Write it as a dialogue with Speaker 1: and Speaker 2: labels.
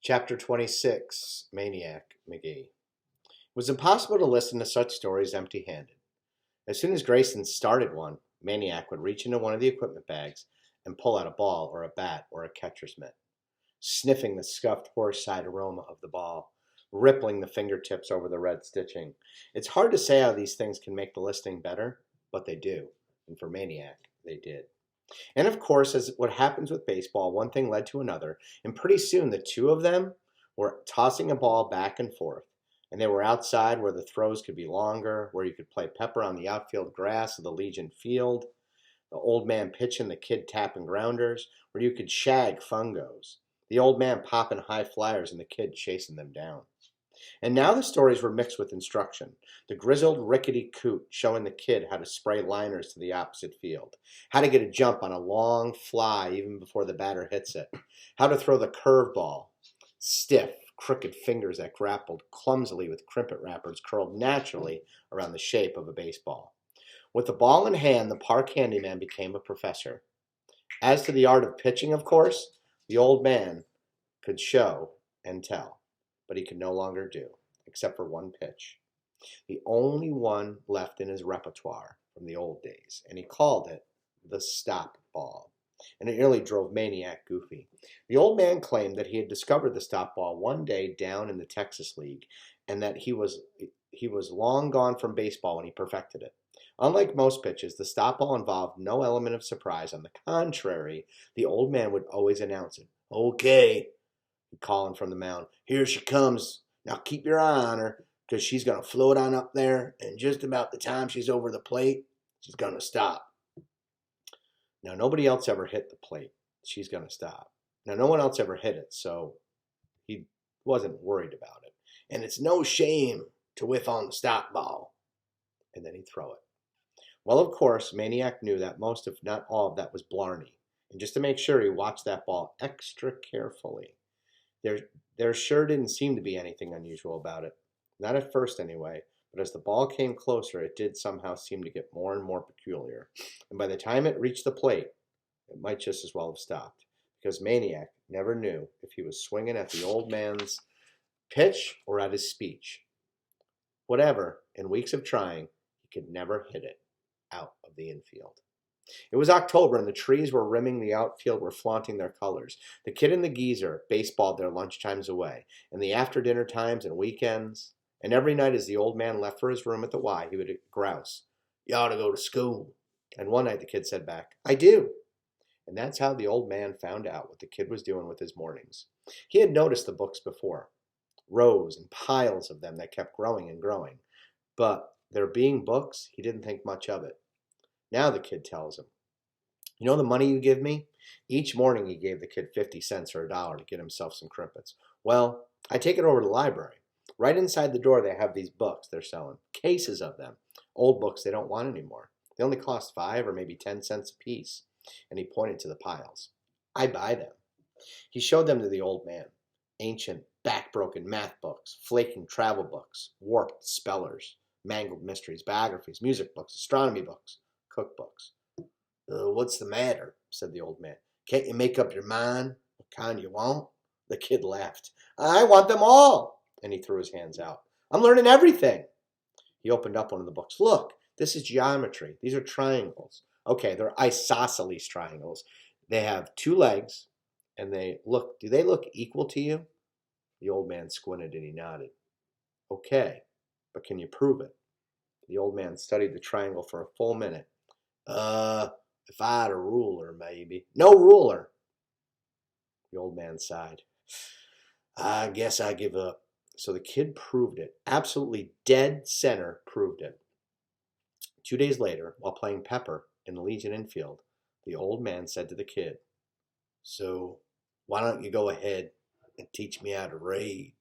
Speaker 1: Chapter 26, Maniac Magee. It was impossible to listen to such stories empty-handed. As soon as Grayson started one, Maniac would reach into one of the equipment bags and pull out a ball or a bat or a catcher's mitt, sniffing the scuffed horse-hide aroma of the ball, rippling the fingertips over the red stitching. It's hard to say how these things can make the listening better, but they do. And for Maniac, they did. And of course, as what happens with baseball, one thing led to another, and pretty soon the two of them were tossing a ball back and forth. And they were outside where the throws could be longer, where you could play pepper on the outfield grass of the Legion field, the old man pitching, the kid tapping grounders, where you could shag fungos, the old man popping high flyers and the kid chasing them down. And now the stories were mixed with instruction. The grizzled, rickety coot showing the kid how to spray liners to the opposite field, how to get a jump on a long fly even before the batter hits it, how to throw the curveball, stiff, crooked fingers that grappled clumsily with crimpet wrappers curled naturally around the shape of a baseball. With the ball in hand, the park handyman became a professor. As to the art of pitching, of course, the old man could show and tell, but he could no longer do, except for one pitch, the only one left in his repertoire from the old days, and he called it the stop ball. And it nearly drove Maniac goofy. The old man claimed that he had discovered the stop ball one day down in the Texas League, and that he was long gone from baseball when he perfected it. Unlike most pitches, the stop ball involved no element of surprise. On the contrary, the old man would always announce it. "Okay," calling from the mound. "Here she comes. Now keep your eye on her, because she's going to float on up there, and just about the time she's over the plate, she's going to stop." Now, nobody else ever hit the plate. She's going to stop. Now, no one else ever hit it, so he wasn't worried about it. And it's no shame to whiff on the stop ball. And then he'd throw it. Well, of course, Maniac knew that most, if not all, of that was blarney. And just to make sure, he watched that ball extra carefully. There sure didn't seem to be anything unusual about it. Not at first, anyway. But as the ball came closer, it did somehow seem to get more and more peculiar. And by the time it reached the plate, it might just as well have stopped, because Maniac never knew if he was swinging at the old man's pitch or at his speech. Whatever, in weeks of trying, he could never hit it out of the infield. It was October, and the trees were rimming the outfield were flaunting their colors. The kid and the geezer baseballed their lunchtimes away, and the after-dinner times and weekends. And every night as the old man left for his room at the Y, he would grouse, "You ought to go to school." And one night the kid said back, "I do." And that's how the old man found out what the kid was doing with his mornings. He had noticed the books before, rows and piles of them that kept growing and growing. But there being books, he didn't think much of it. Now the kid tells him, "You know the money you give me?" Each morning he gave the kid 50 cents or $1 to get himself some crimpets. "Well, I take it over to the library. Right inside the door, they have these books they're selling, cases of them, old books they don't want anymore. They only cost 5 or maybe 10 cents a piece." And he pointed to the piles. "I buy them." He showed them to the old man. Ancient, back-broken math books, flaking travel books, warped spellers, mangled mysteries, biographies, music books, astronomy books, cookbooks. "What's the matter?" said the old man. "Can't you make up your mind what kind you want?" The kid laughed. "I want them all." And he threw his hands out. "I'm learning everything." He opened up one of the books. "Look, this is geometry. These are triangles." Okay, they're isosceles triangles. They have 2 legs, and do they look equal to you? The old man squinted and he nodded. "Okay, but can you prove it?" The old man studied the triangle for a full minute. If I had a ruler, maybe." "No ruler." The old man sighed. "I guess I give up." So the kid proved it. Absolutely dead center proved it. 2 days later, while playing pepper in the Legion infield, the old man said to the kid, "So why don't you go ahead and teach me how to read?"